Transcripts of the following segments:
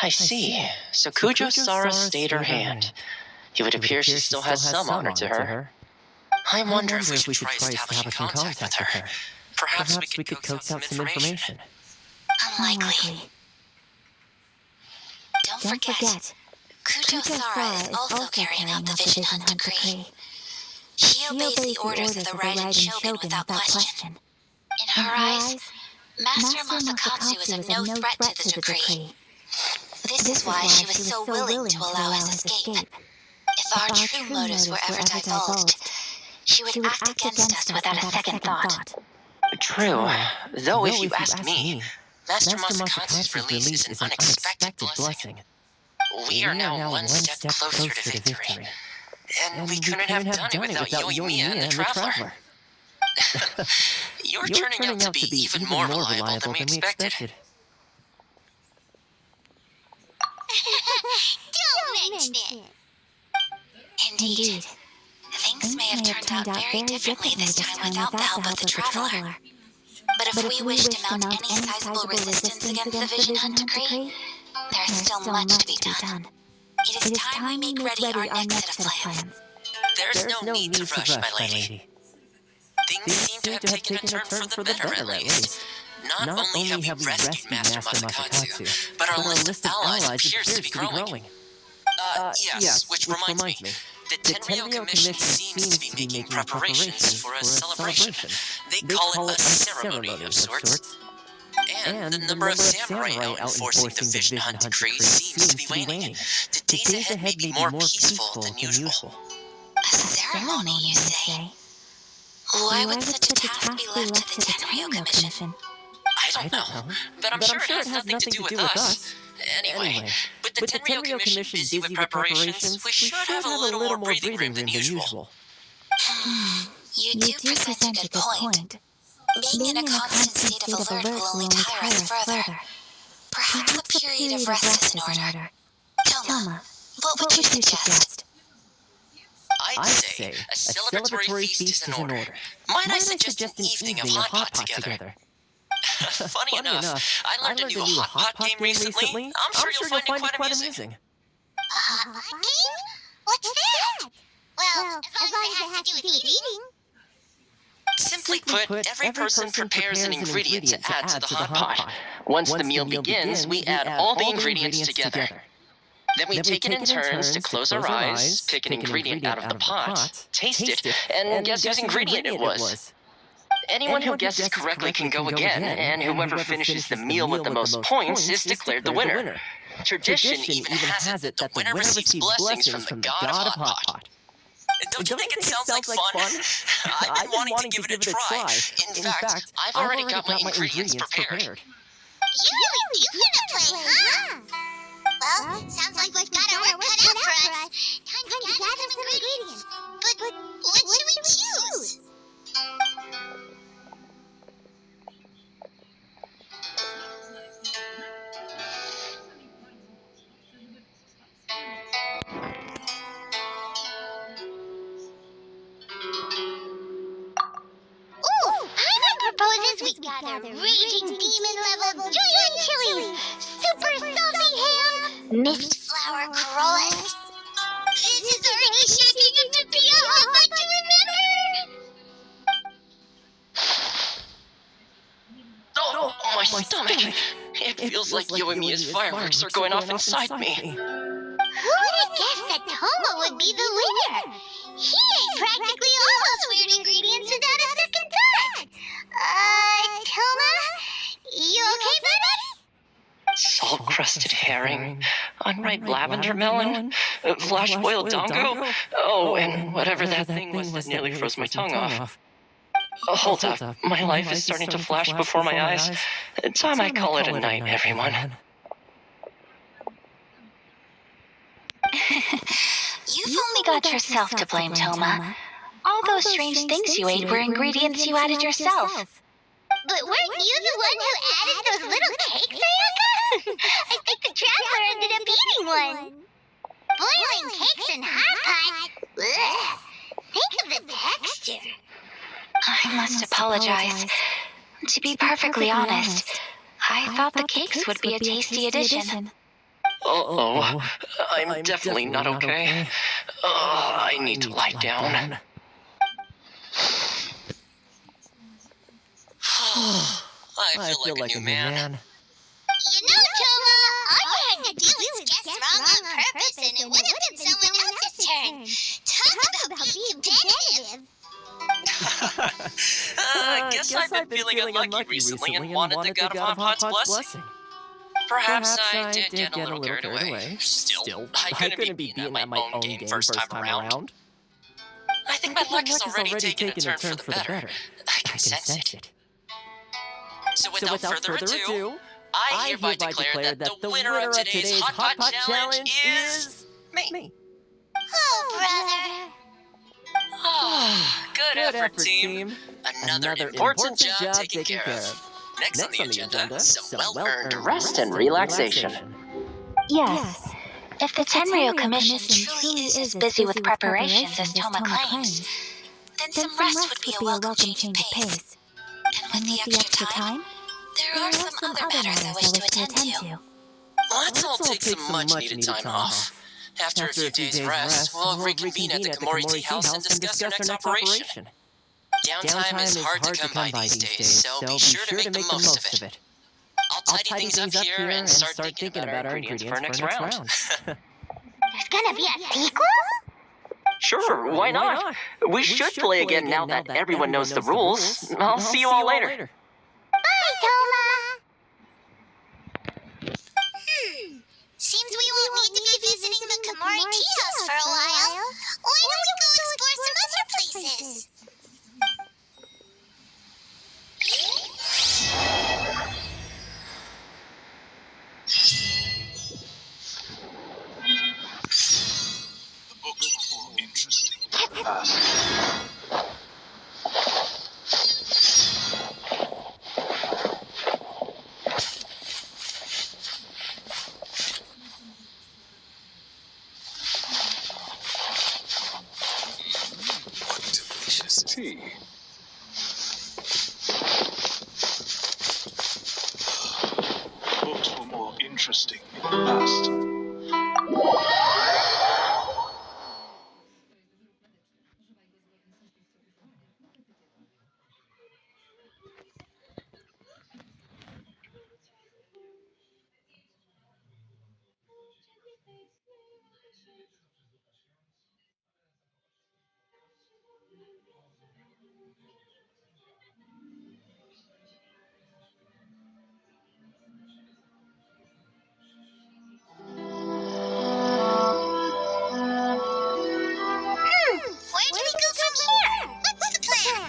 I see. So Kujo-Sara stayed her hand. It would appear she still has some honor to her. I wonder if we should try establishing contact with her. Perhaps we could coax out some information. Unlikely. Don't forget, Kujo-Sara is also carrying out the Vision Hunt decree. She obeys the orders of the Raiden Shogun without question. In her eyes, Master Masakatsu is a no threat to the decree. This is why she was so willing to allow his escape. If our true motives were ever divulged, she would act against us without a second thought. True, though if you ask me, Master Masakatsu's release is an unexpected blessing. We are now one step closer to victory. And we couldn't have done it without Yoimiya and the Traveler. You're turning out to be even more reliable than we expected. Don't mention it! Indeed. Things may have turned out very differently this time without the help of the Traveler. But if we wish to mount any sizable resistance against the Vision Hunt decree, there is still much to be done. It is time we make ready our next set of plans. There's no need to rush, my lady. Things seem to have taken a turn for the better, at least. Not only have we rescued Master Masakatsu, but our list of allies appears to be growing. Yes, which reminds me. The Tenryou Commission seems to be making preparations for a celebration. They call it a ceremony of sorts. And the number of samurai out enforcing the Vision Hunt decree seems to be waning. The days ahead may be more peaceful than usual. A ceremony, you say? Why would such a task be left to the Tenryou Commission? I don't know, but I'm sure it has nothing to do with us. Anyway, with the Tenryou Commission busy with preparations, we should have a little more breathing room than usual. You do present a good point. Being in a constant state of alert will only tire us further. Perhaps a period of rest is in order. Toma, what would you suggest? I'd say a celebratory feast is in order. Might I suggest an evening of hot pot together? Funny enough, I learned a new hot pot game recently. I'm sure you'll find it quite amusing. Hot pot game? What's that? Well, as long as it has to do with eating. Simply put, every person prepares an ingredient to add to the hot pot. Once the meal begins, we add all the ingredients together. Then we take it in turns to close our eyes, pick an ingredient out of the pot, taste it, and guess whose ingredient it was. Anyone who guesses correctly can go again, and whoever finishes the meal with the most points is declared the winner. Tradition even has it that the winner receives blessings from the god of hot pot. Don't you think it sounds like fun? I've been wanting to give it a try. In fact, I've already got my ingredients prepared. You really do want to play, huh? Well, sounds like we've got our work cut out for us. Time to gather some ingredients. But what should we choose? Proposes we gather raging demon-level giant chili, super salty ham, mist flower corollas. This is already shaping up to be a hot bite to remember. Oh, my stomach! It feels like Yoimiya's fireworks are going off inside me. Who would have guessed that Toma would be the winner? He ate practically all those weird ingredients without a second thought. Toma? You okay, baby? Salt-crusted herring, unripe lavender melon, flash-boiled dongo, oh, and whatever that thing was that nearly froze my tongue off. Hold up, my life is starting to flash before my eyes. Time I call it a night, everyone. You've only got yourself to blame, Toma. All those strange things you ate were ingredients you added yourself. But weren't you the one who added those little cakes, Ayaka? I think the Traveler ended up eating one. Boiling cakes in hot pot? Ugh. Think of the texture. I must apologize. To be perfectly honest, I thought the cakes would be a tasty addition. Uh-oh. I'm definitely not okay. I need to lie down. I feel like a new man. You know, Toma, all you had to do was guess wrong on purpose and it would have been someone else's turn. Talk about being competitive. Guess I've been feeling unlucky recently and wanted the God of Hot Pot's blessing. Perhaps I did get a little carried away. Still, I couldn't be beaten at my own game first time around. I think my luck has already taken a turn for the better. I can sense it. So without further ado, I hereby declare that the winner of today's Hot Pot Challenge is me. Oh, brother. Good effort, team. Another important job taken care of. Next on the agenda, some well-earned rest and relaxation. Yes. If the Tenryo Commission truly is as busy with preparations as Toma claims, Then some rest would be a welcome change of pace. and with the extra time, There are some other matters I wish to attend to. Let's all take some much-needed time off. After a few days' rest, we'll reconvene at the Komori Tea House and discuss our next operation. Downtime is hard to come by these days, so be sure to make the most of it. I'll tidy things up here and start thinking about our ingredients for our next round. There's gonna be a sequel? Sure, why not? We should play again now that everyone knows the rules. I'll see you all later. Bye, Toma. Seems we won't need to be visiting the Komori Tea House for a while. Why don't we go explore some other places? The books were more interesting in the past. What delicious tea. Books were more interesting in the past. Where do we go from here? What's the plan?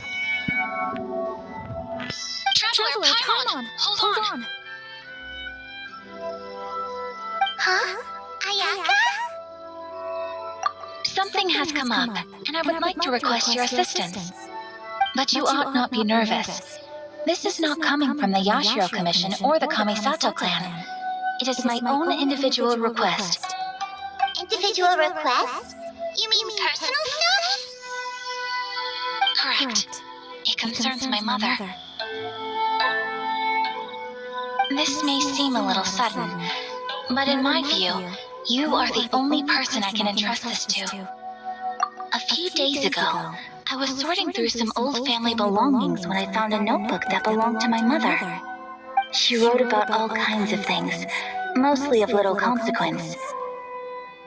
Traveler, Paimon, hold on. Huh? Ayaka? Something has come up, and I would like to request your assistance. But you ought not be nervous. This is not coming from the Yashiro Commission or the Kamisato clan. It is my own individual request. Individual requests? You mean personal stuff? Correct. It concerns my mother. This may seem a little sudden, but in my view, you are the only person I can entrust this to. A few days ago, I was sorting through some old family belongings when I found a notebook that belonged to my mother. She wrote about all kinds of things, mostly of little consequence.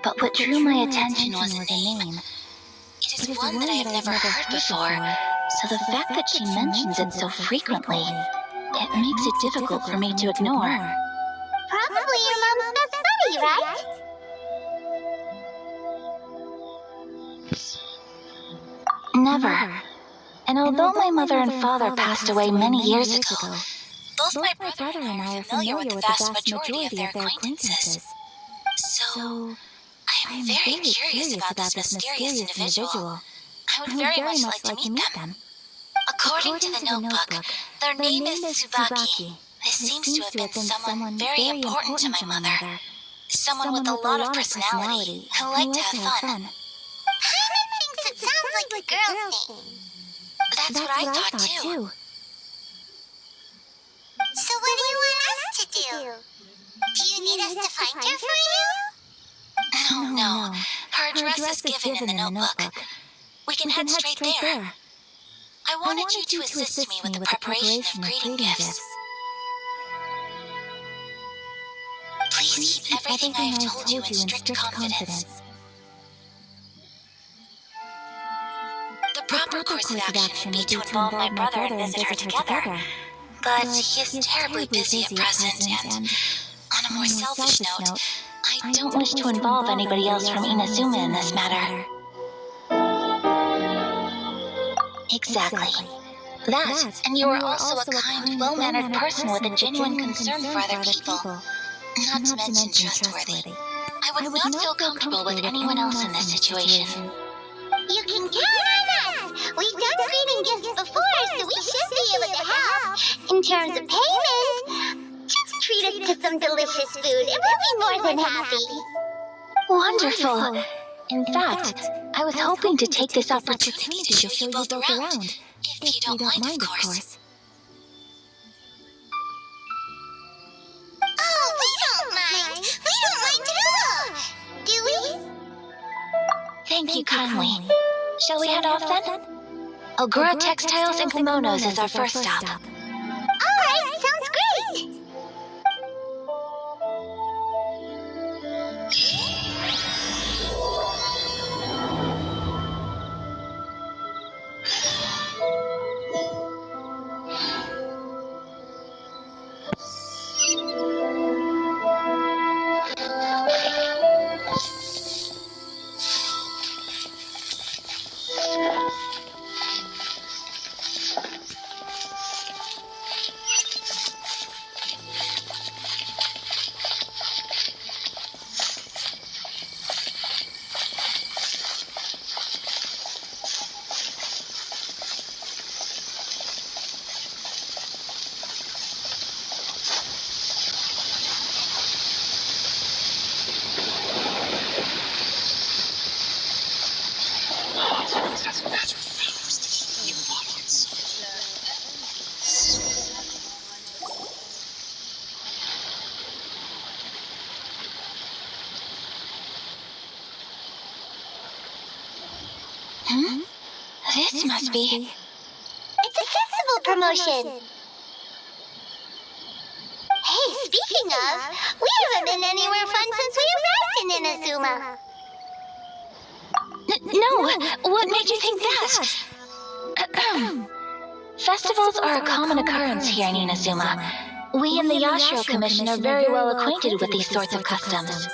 But what drew my attention was a name. It is one that I have never heard before. So the fact that she mentions it so frequently, it makes it difficult for me to ignore. Probably your mom's best buddy, right? Never. And although my mother and father passed away many years ago, Both my brother and I are familiar with the vast majority of their acquaintances. So, I am very curious about this mysterious individual. I would very much like to meet them. According to the notebook, their name is Tsubaki. This seems to have been someone very important to my mother. Someone with a lot of personality who liked to have fun. Paimon thinks it sounds like a girl's name. That's what I thought too. So what do you want us do? Do you need us to find her for you? Oh, no. Her address is given in the notebook. We can head straight there. I wanted you to assist me with the preparation of greeting gifts. Please keep everything I have told you in strict confidence. The proper course of action would be to involve my brother and visit her together. But he is terribly busy at present, and on a more selfish note, I don't wish to involve anybody else from Inazuma in this matter. Exactly. That, and you are also a kind, well-mannered person with a genuine concern for other people. Not to mention trustworthy. I would not feel comfortable with anyone else in this situation. You can count on us! We've done greeting gifts before, so we should be able to help. In terms of payment, just treat us to some delicious food and we'll be more than happy. Wonderful. In fact, I was hoping to take this opportunity to show you both around. If you don't mind, of course. Oh, we don't mind. We don't mind at all. Do we? Thank you kindly. Shall we head off then? Ogura Textiles and Kimonos is our first stop. Alright, sounds great! This must be... It's a festival promotion! Hey, speaking of, we haven't been anywhere fun since we arrived in Inazuma. No, what made you think that? Festivals are a common occurrence here in Inazuma. We in the Yashiro Commission are very well acquainted with these sorts of customs.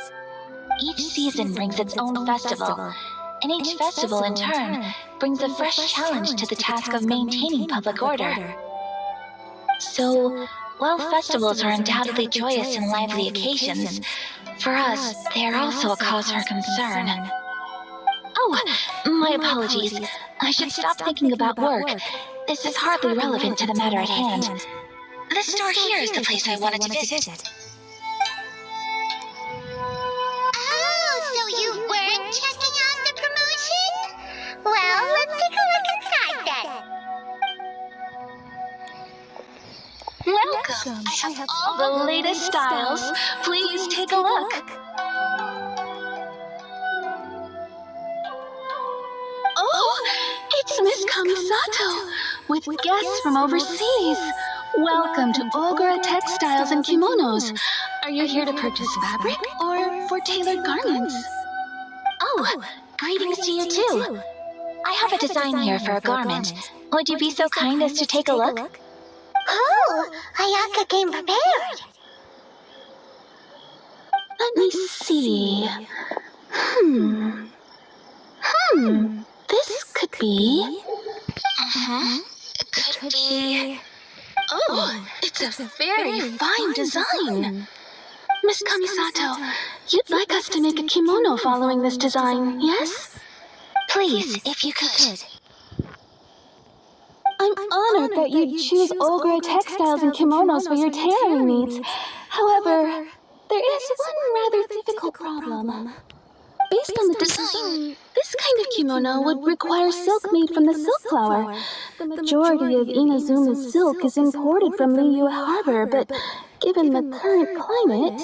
Each season brings its own festival, and each festival, in turn, brings a fresh challenge to the task of maintaining public order. So, while festivals are undoubtedly joyous and lively occasions, for us, they are also a cause for concern. Oh, my apologies. I should stop thinking about work. This is hardly relevant to the matter at hand. The store here is the place I wanted to visit. Oh, so you weren't checking out the promotion? Well, let's take a look inside then. Welcome. I have all the latest styles. Please take a look. Oh, it's Miss Kamisato, with guests from overseas. Welcome to Ogura Textiles and Kimonos. Are you here to purchase fabric or for tailored garments? Oh, greetings to you too. I have a design here for a garment. Would you be so kind as to take a look? Oh, Ayaka came prepared. Let me see. This could be... Could be... Oh, it's a very fine design. Miss Kamisato, you'd like us to make a kimono following this design, yes? Please, if you could. I'm honored that you'd choose Ogura Textiles and Kimonos for your tailoring needs. However, there is one rather difficult problem. Based on the design, this kind of kimono would require silk made from the silk flower. The majority of Inazuma's silk is imported from Liyue Harbor, but given the current climate.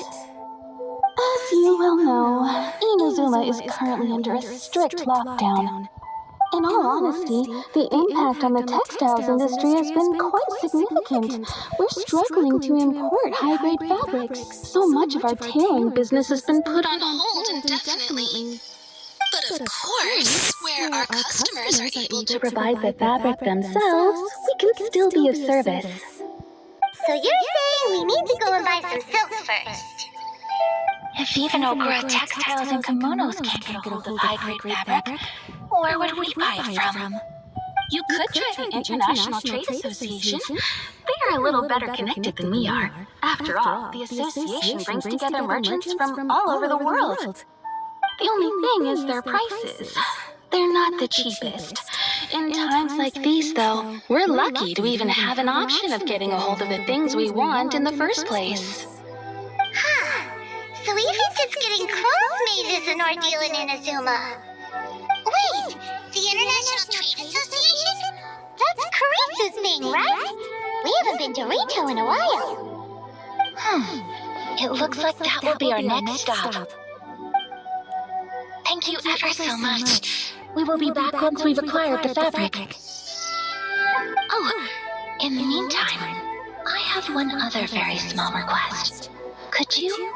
As you well know, Inazuma is currently under a strict lockdown. In all honesty, the impact on the textiles industry has been quite significant. We're struggling to import high-grade fabrics. So much of our tailoring business has been put on hold indefinitely. But of course, where our customers are able to Provide the fabric themselves, we can still be of service. So you're saying we need to go and buy some silks first? If even Okura Textiles and Kimonos can't get a hold of high-grade fabric, where would we buy it from? You could try the International Trade Association. They are a little better connected than we are. After all, the association brings together merchants from all over the world. The only thing is their prices. They're not the cheapest. In times like these, though, we're lucky to even have an option of getting a hold of the things we want in the first place. So even just getting clothes made is an ordeal in Inazuma. Wait, the International Trade Association? That's Karisa's thing, right? We haven't been to Rito in a while. It looks like that will be our next stop. Thank you ever so much. We will be back once we've acquired the fabric. Oh, in the meantime, I have one other very small request. Could you?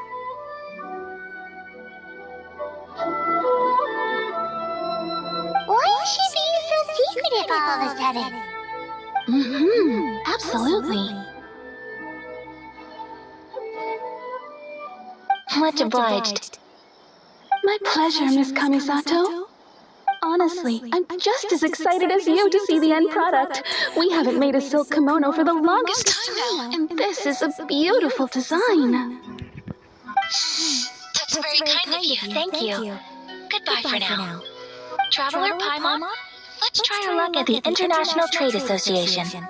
Why is she being so secretive all of a sudden? Absolutely. Much obliged. My pleasure, Miss Kamisato. Honestly, I'm just as excited as you to see the end product. We haven't made a silk kimono for the longest time now, and this is a beautiful design. That's very kind of you. Thank you. Goodbye for now. Traveler Paimon, let's try our luck at the International Trade Association.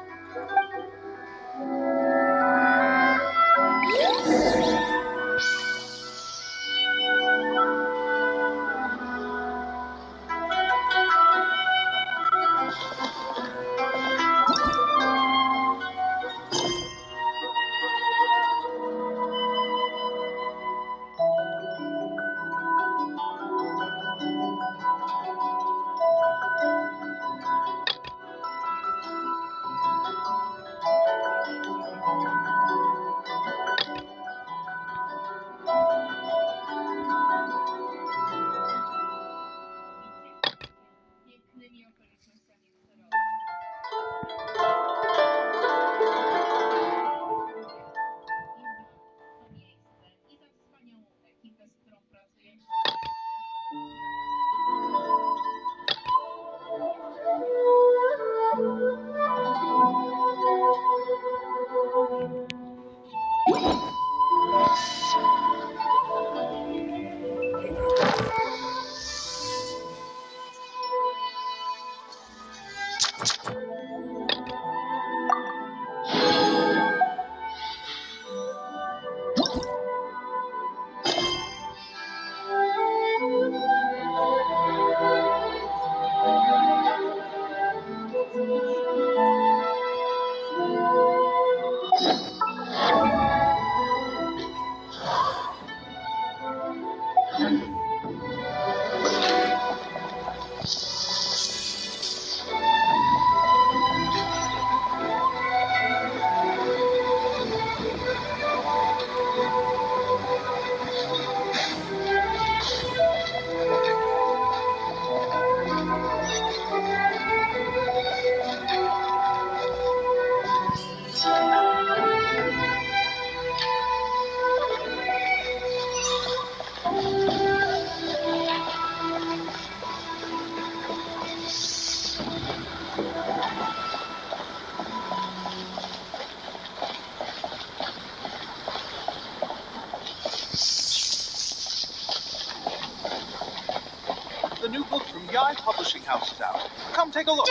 The new book from Yai Publishing House is out. Come take a look.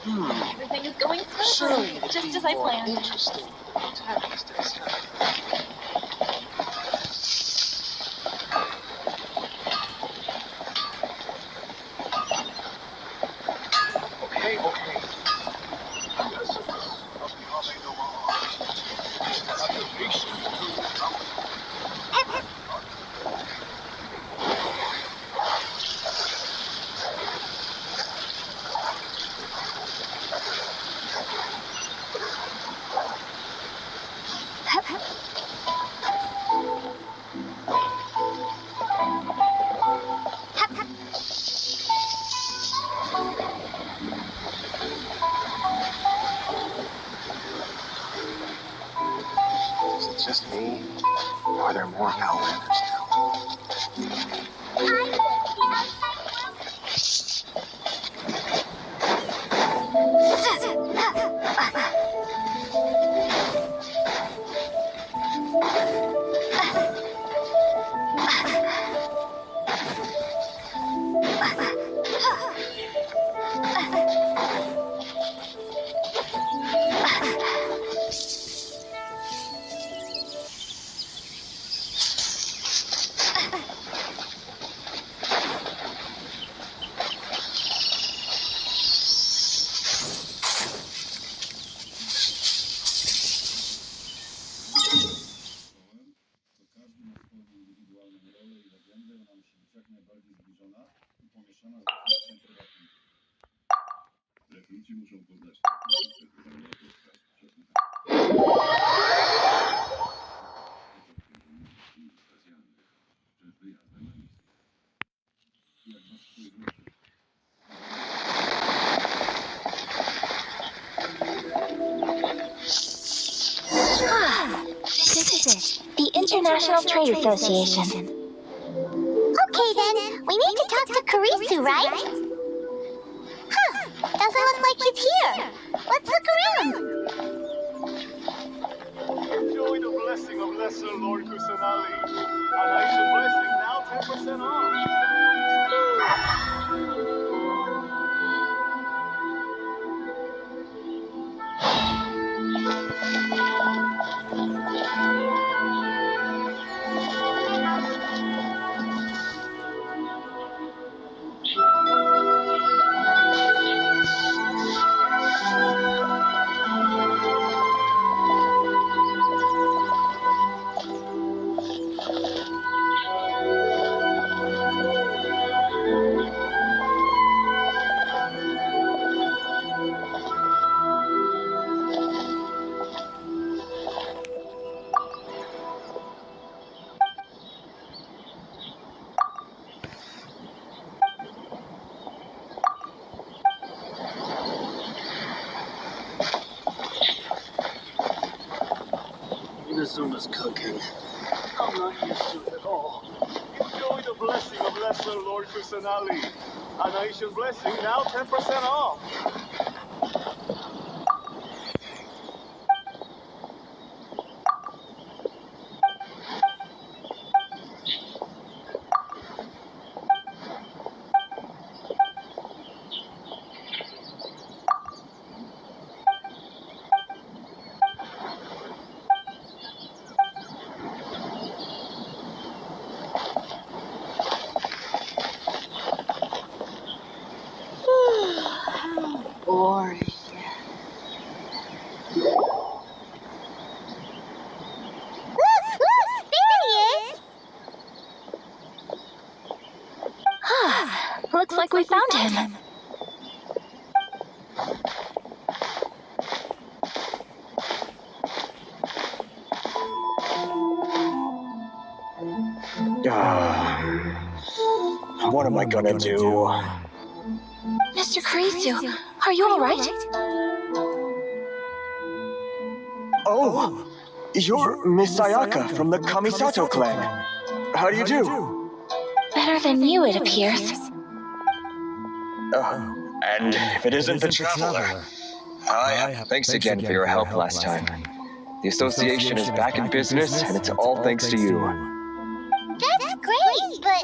Everything is going Surely smoothly, it'd just be as I more planned. interesting text instead. Okay. This is it. The International Trade Association. Okay then, we need to talk to Karisu, right? Huh, doesn't look like he's here. Let's look around. Enjoy the blessing of Lesser Lord Kusanali. An Aisha blessing now 10% off. Inazuma's cooking. I'm not used to it at all. Enjoy the blessing of Lesser Lord Kusanali. An Aisha blessing now 10% off. Boring. Look, there he is. Looks like we found him. What am I gonna do? Mr. Karisu, are you alright? Oh, you're Miss Sayaka from the Kamisato clan. How do you do? Better than you, it appears. And if it isn't the traveler. Thanks again for your help last time. The association is back in business, and it's all thanks to you. That's great, but,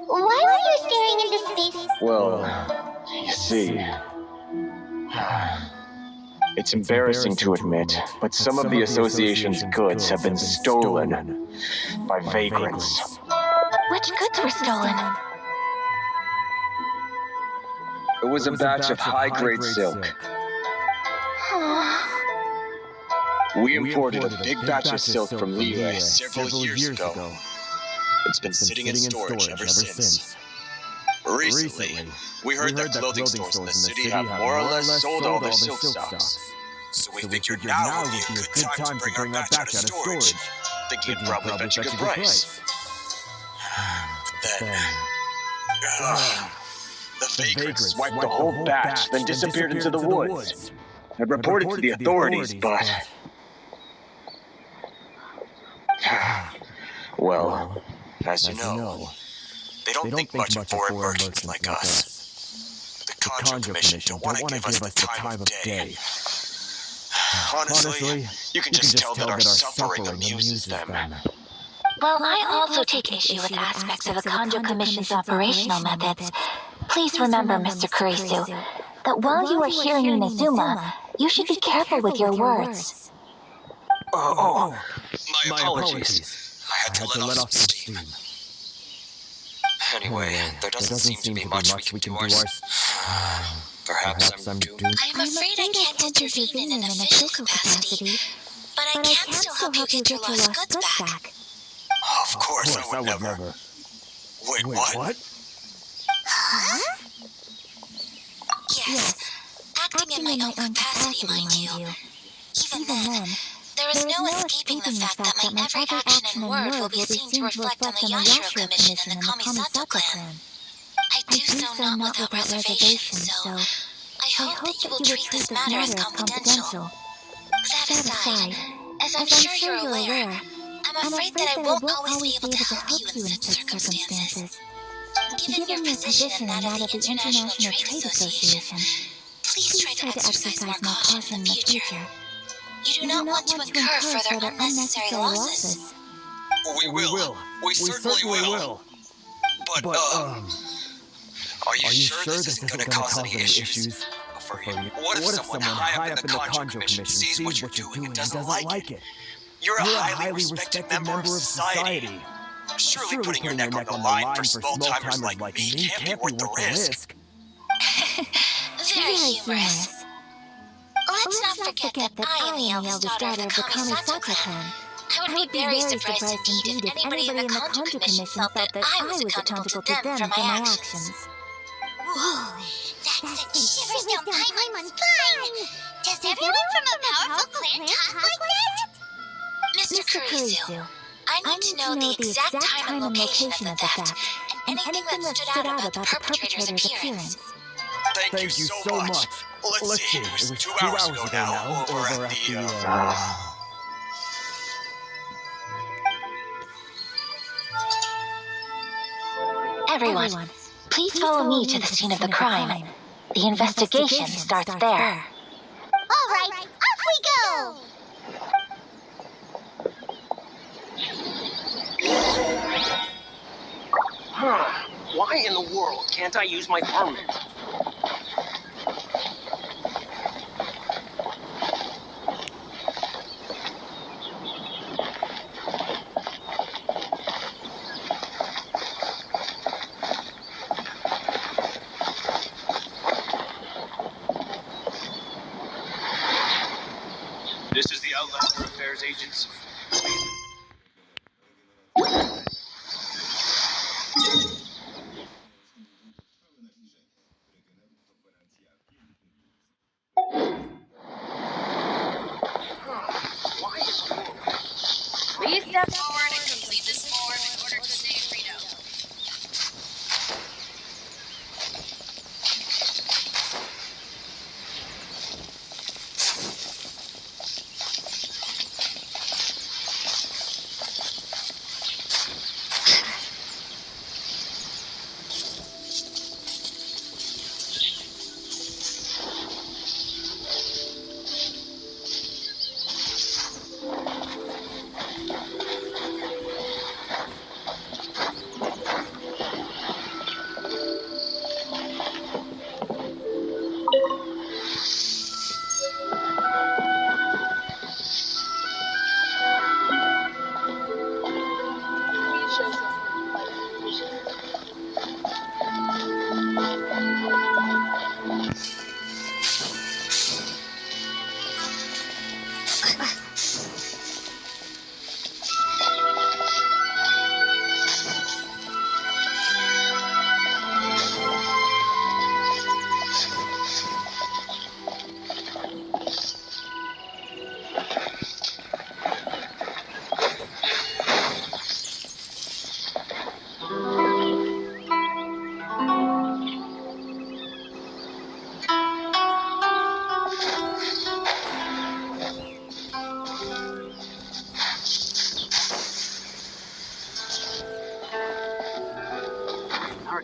why were you staring into space? Well, you see, it's embarrassing to admit, but some of the association's goods have been stolen by vagrants. Which goods were stolen? It was a batch of high-grade silk. We imported a big batch of silk from Liyue several years ago. It's been sitting in storage ever since. Recently, we heard that clothing stores in the city have more or less sold all their silk stocks. So we figured now would be a good time to bring our batch out of storage, thinking it'd probably fetch a good price. Then, the vagrants wiped the whole batch, then disappeared into the woods. I reported to the authorities, but... Well, as you know, they don't think much of foreign merchants like us. The Conjure Commission don't want to give us the time of day. Honestly, you can just tell that our suffering amuses them. Well, I also take issue with aspects of the Conjo Commission's operational methods. Please remember, Mr. Karisu, that while you are here in Inazuma, you should be careful with your words. My apologies. I had to let off some steam. Anyway, there doesn't seem to be much we can do ours. Perhaps I'm doomed. I'm afraid I can't intervene in an official capacity, but I can still help you get your lost goods back. Of course I would never. Wait, what? Yes. acting in my own capacity, mind you. Even then, there is no escaping the fact that my every action and word will be seen to reflect on the Yashiro Commission and the Kamisato clan. I do so not without reservation, so I hope that you will treat this matter as confidential. That aside, as I'm sure you're aware, I'm afraid that I won't always be able to help you in such circumstances. Given your position and that of the International Trade Association, please try to exercise more caution in the future. You do not want to incur further unnecessary losses. We will. We certainly will. But, are you sure this isn't gonna cause any issues? For you? What if someone high up in the Conjo Commission sees what you're doing and doesn't like it? You're a highly respected member of society. Surely putting your neck on the line for small-timers like me can't be worth the risk. Very humorous. Let's not forget that I am the eldest daughter of the Kamisato clan. I would be very surprised indeed if anybody in the Conjo Commission felt that I was accountable to them for my actions. Whoa, that sent shivers down Paimon's spine! Does everyone from a powerful clan talk like that? Mr. Kurisu, I need to know the exact time and location of the theft, and anything that stood out about the perpetrator's appearance. Thank you so much. Let's see, it was 2 hours ago now, over at the, Everyone, please follow me to the scene of the crime. The investigation starts there. All right, off we go! Why in the world can't I use my permit? This is the Outlander Affairs Agency. Please step forward and complete this form in order to stay in Reno.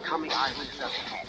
Coming islands up ahead.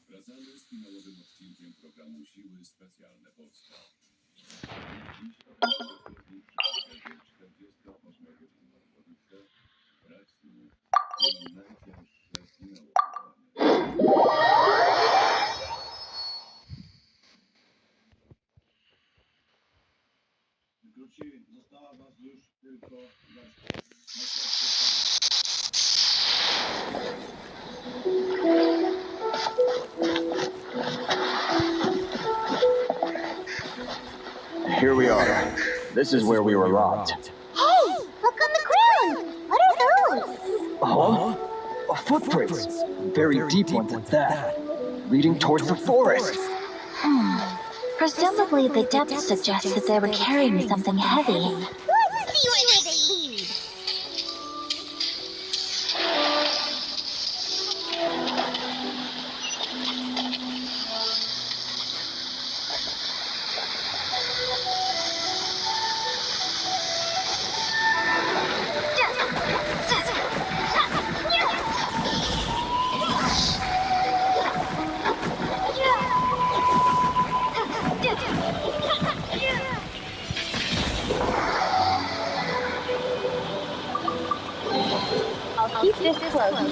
Wracamy z finałowym odcinkiem programu Siły Specjalne Polska. Dziś ostatni przypadek 48-godzinna obwodnica Raksu, czyli najcięższe finałowe zadanie. Wkrótce została was już tylko garstka. Here we are. This is where we were robbed. Hey, look on the ground. What are those? Oh, footprints. Very deep ones at that. Leading towards the forest. Presumably, the depth suggests that they were carrying something heavy. Let's see where they lead. I'll keep this close.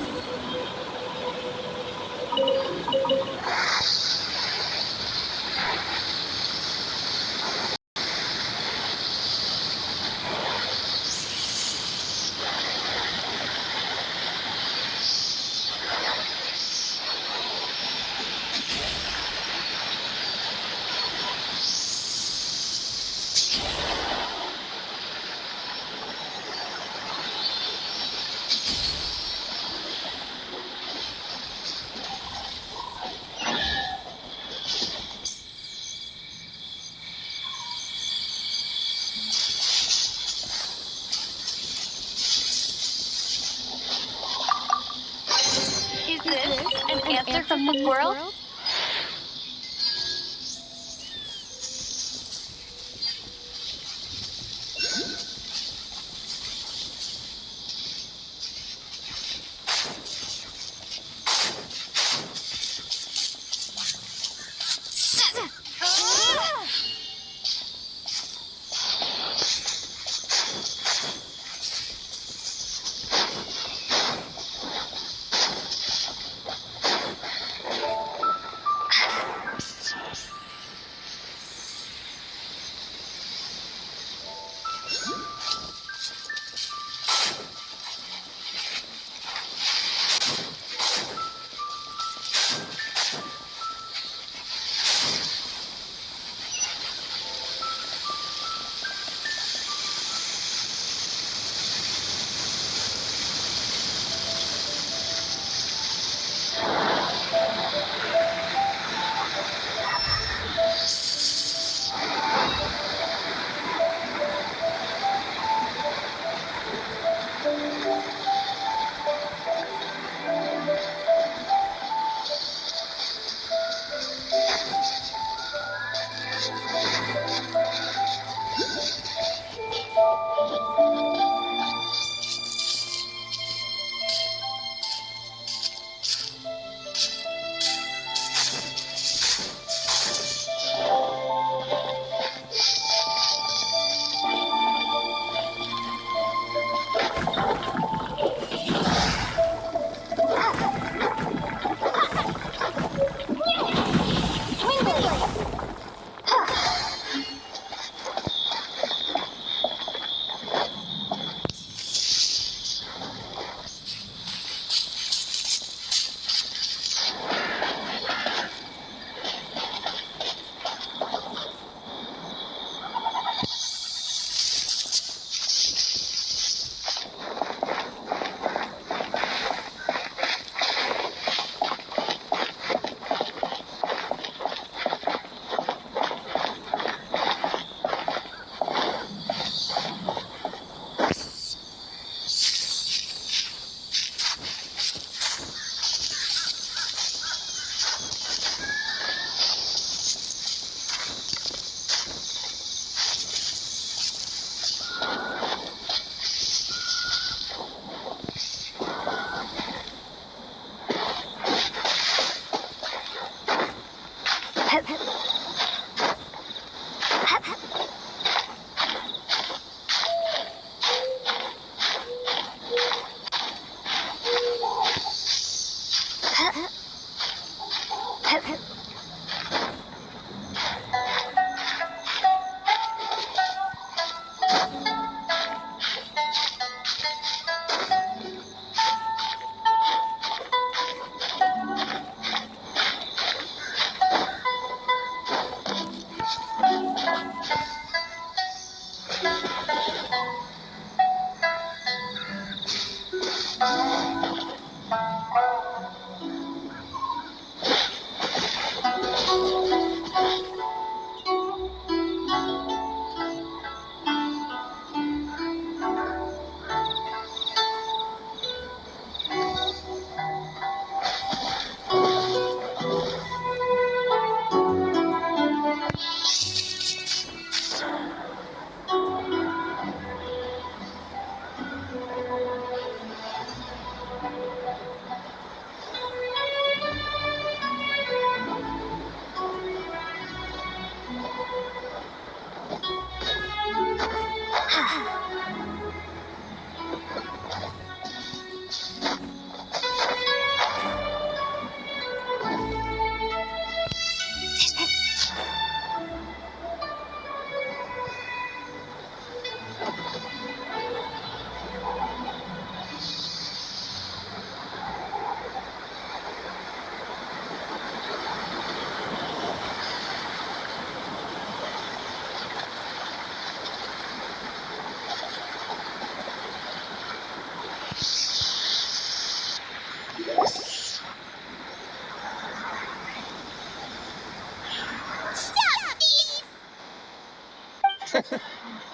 Is this an answer from this world?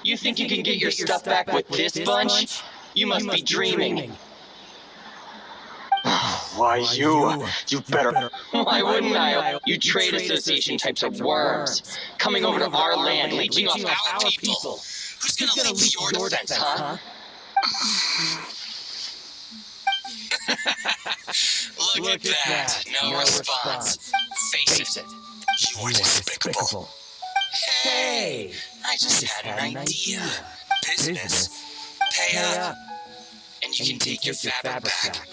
You think you can get your stuff back with this bunch? You must be dreaming. Why you better... Why wouldn't I? You trade association types of worms. Coming over to our land, leeching off our people. Who's gonna leech your defense, huh? Look at that. No response. Face it. You are despicable. Hey! I just had an idea. Business. Pay up. And you can take your fabric back.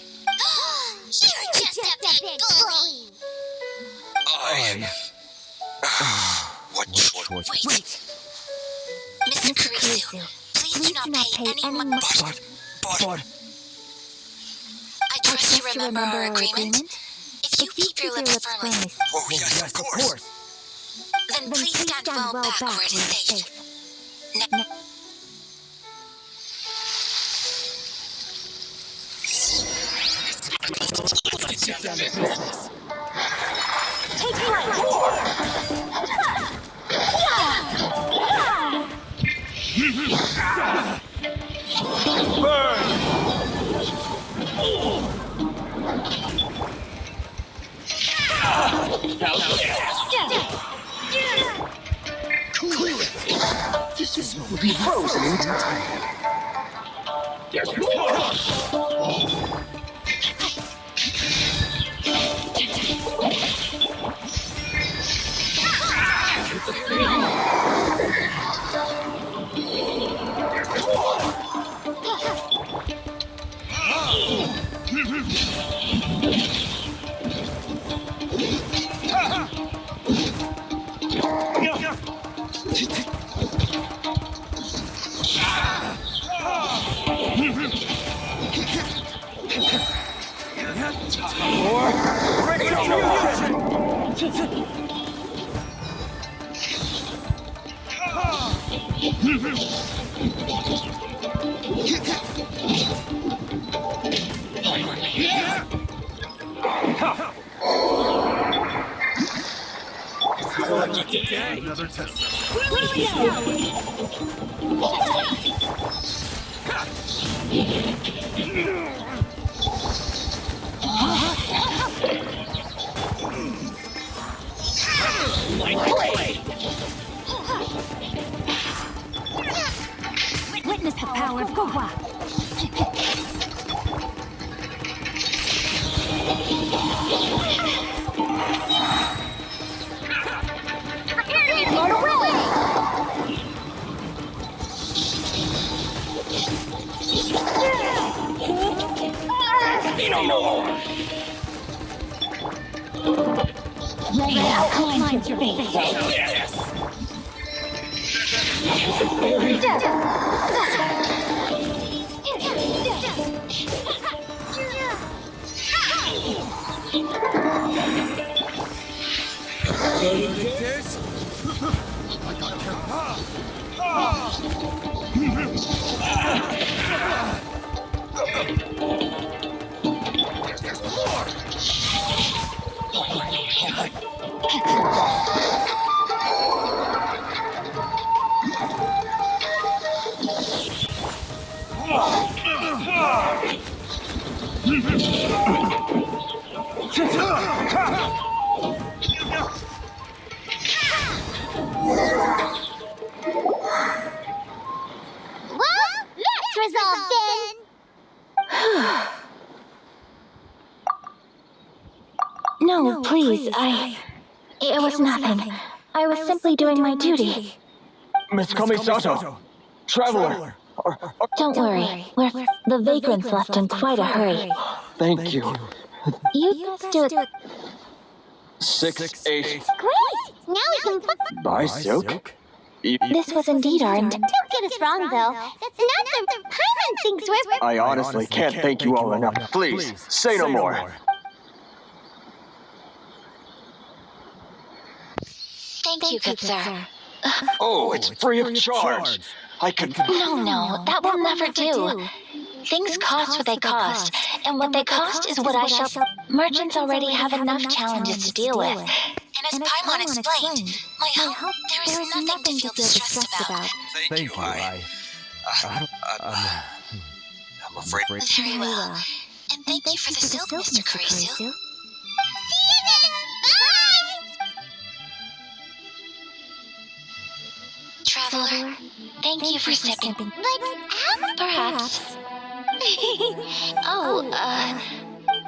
You're just a big bully. What choice? Wait. Mr. Kurisu, please do not pay any money. But... I trust you remember our agreement. If you keep your lips firmly, Oh, yes, of course. then please stand well back where it is safe. Let's get down to business. Take flight. This will be frozen in time. Another test. Witness the power of Gowa. Outlines your face. No, please, It was nothing. I was simply doing my duty. Miss Kamisato, Traveler. Don't worry, the vagrants left in quite a hurry. Thank you. You guys do it. 6, 8. Great! Now we can... By Silk? This was indeed our... Don't get us wrong, though. That's not the Paimon thinks we're... I honestly can't thank you all enough. Please, say no more. Thank you, good sir. Oh, it's free of charge. I could... No, that will never do. Things cost what they cost, and what they cost is what I shall... Merchants already have enough challenges to deal with, and as Paimon explained, my hope, there is nothing to feel distressed about. Thank you. I'm afraid. Very well. And thank you for the silk, Mr. Kurisu. Traveler, thank you for stepping. Perhaps.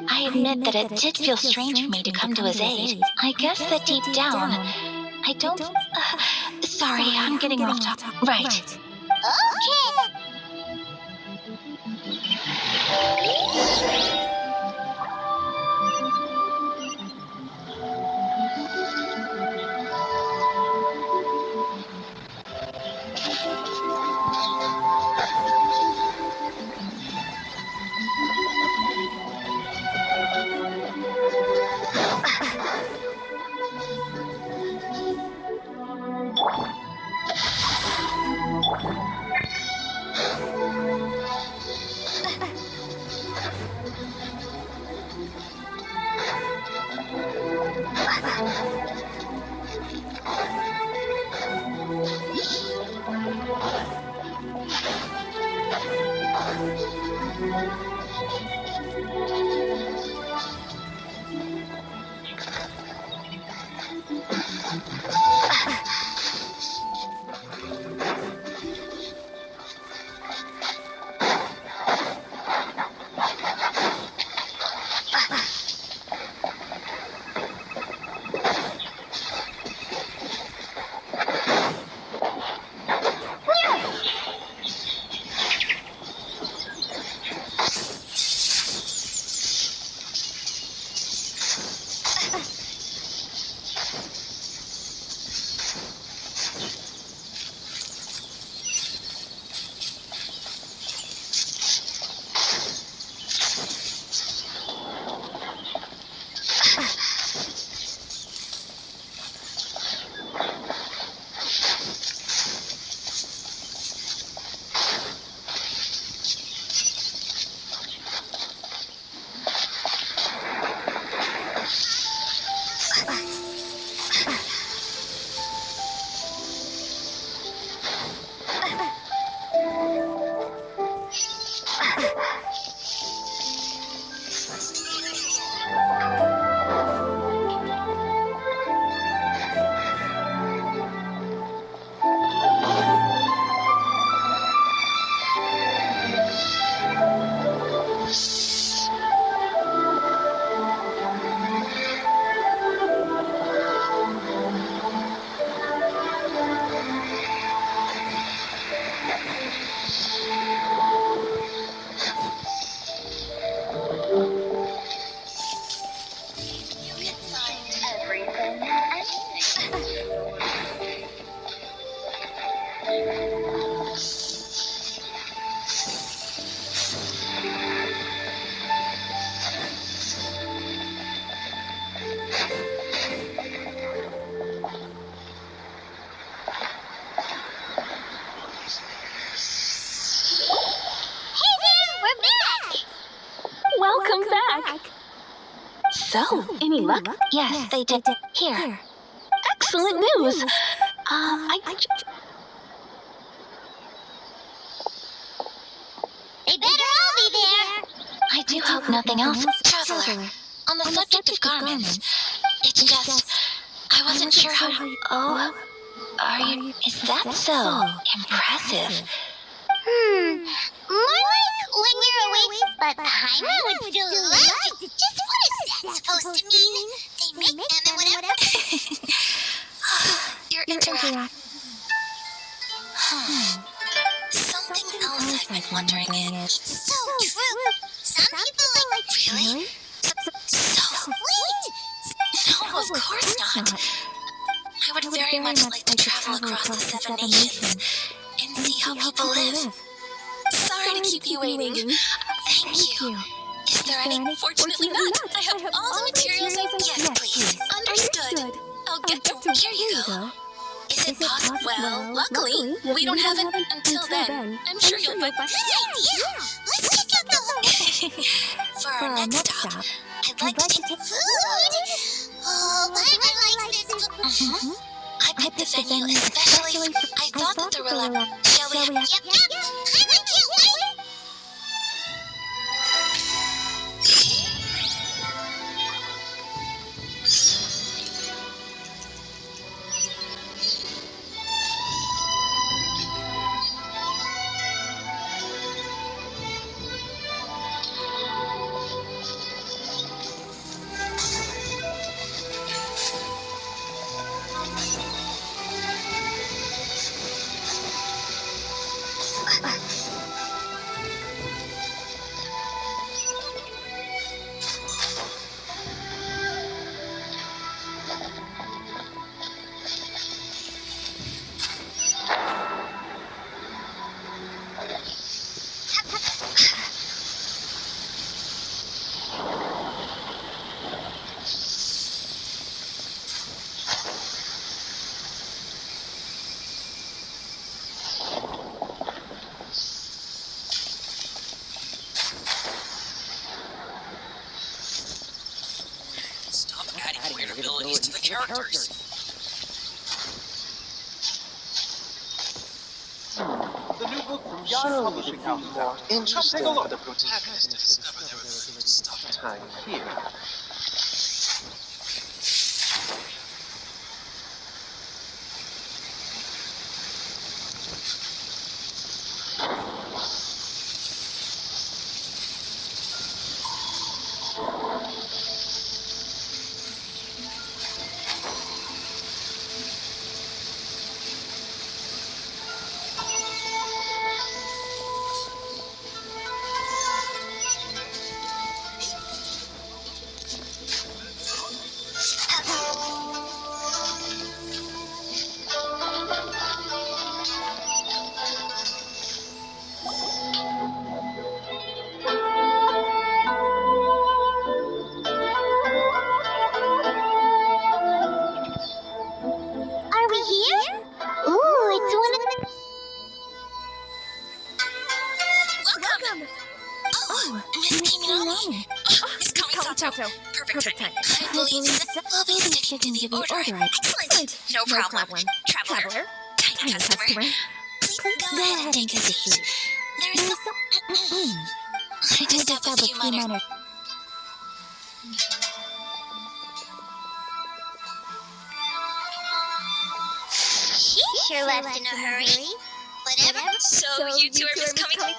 I admit that it did feel strange for me to come to his aid. I guess that deep down, I don't. Sorry, I'm getting off topic. Right. Okay. Welcome back. So, any luck? Yes, they did. Here. Excellent news. They better all be there. I do hope nothing else. Traveler, on the subject of garments, it's just, I wasn't sure how you... Oh, are you... Is that so impressive? More like when you're away, but Paimon would still love to. Just what is that supposed to mean? They make them and whatever. You're interacting. Something else I've been wondering is... So true. Some people like, really? So sweet. No, of course not. I would very much like to travel across the 7 nations and see how people live. Sorry to keep you waiting. Thank you. Is there any? Fortunately not. I have all the materials I... Yes, please. Understood. I'll get to... Here you go. Is it possible? Well, luckily, we don't have it until then. I'm sure you'll find... Good idea. Let's check out the... For our next stop, I'd like to take... Food? Oh, I like this. I picked the venue especially. I thought that there were like. Shall we? Yep. I like it. Stop adding weird abilities to the characters. The new book from Yana Publishing House is out. Interesting. Take a look. The protagonist discovered there was stuff time here. Are we here? Ooh, it's one of the... Welcome. Oh, Miss Kiminami. Miss Kamisato. Perfect timing. I believe we'll be sticking to the order. Excellent. No problem. Traveler. Tiny customer. Please go ahead and take a seat. There's some... I just have a few minor... She sure left in a hurry. Whatever. So you two are Miss Kami.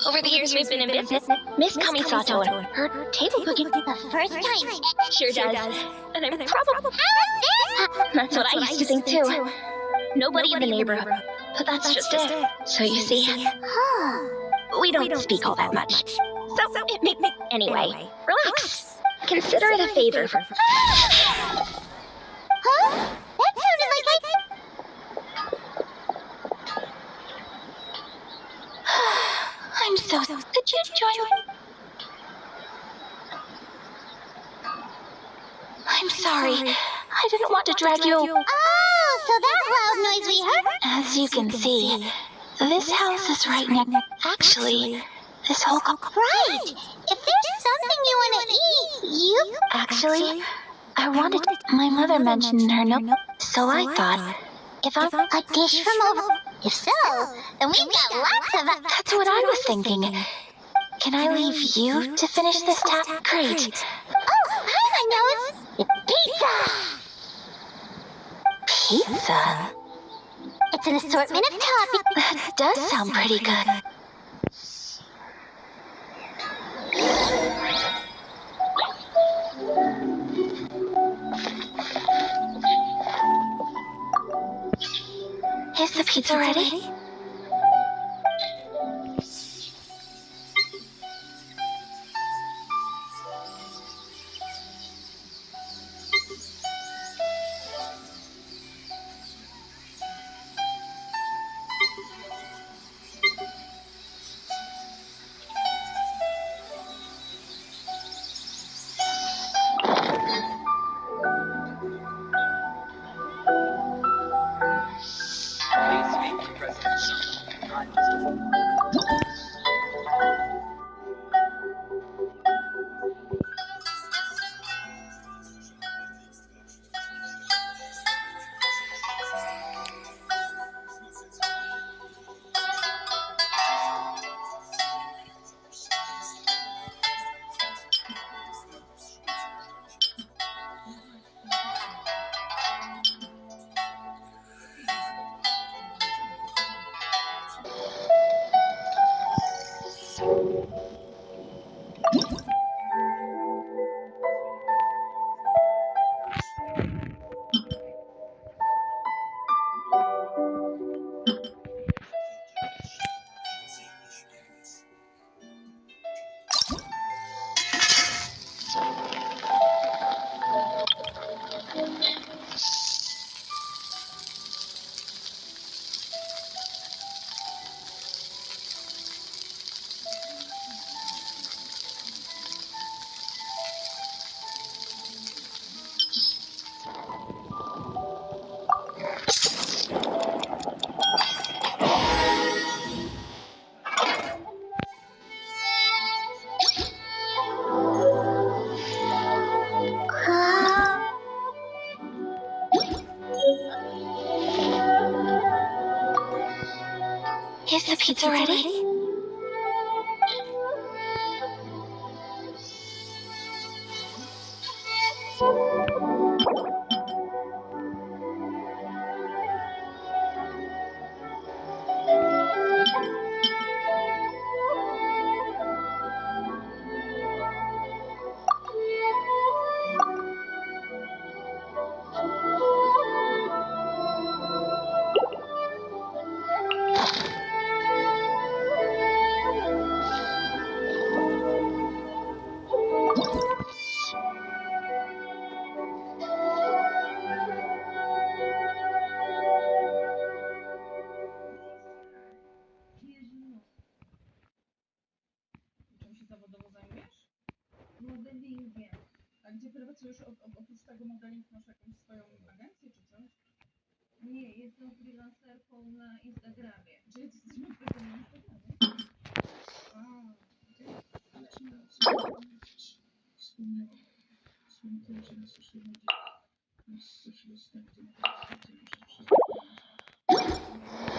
Over the years we've been in business, Miss Kamisato and her table cooking The first time. sure does. And I'm probably that's what I used to think too. Nobody in the neighborhood, but that's just it. So you see, we don't speak all that much. So it made me anyway. Relax. Consider it a favor. Huh? That sounded like I... I'm so. Could you join me? I'm sorry. I didn't want to drag you. Oh, so that loud noise we heard? As you can see, this house is right next. Actually, this whole. Right. If there's something you want to eat, you... Actually, I wanted. My mother mentioned in her note, so I thought if I. A dish from over... If so, then we've got lots of... That's what I was thinking. Can I leave you to finish this task? Great. Oh, I know it's pizza. Pizza? It's an assortment of toppings. That does sound pretty good. Is the pizza ready? Please speak to President Is the pizza ready? Czym się zawodowo zajmujesz? Modelingiem. A gdzie pracujesz oprócz tego modeling? Masz jakąś swoją agencję czy coś? Nie, jestem freelancerką na Instagramie. Czy jesteś freelancerką na Instagramie? A, wspomniałam o swoim temacie na social media. Z social media, gdzie na przykład muszę przyznać.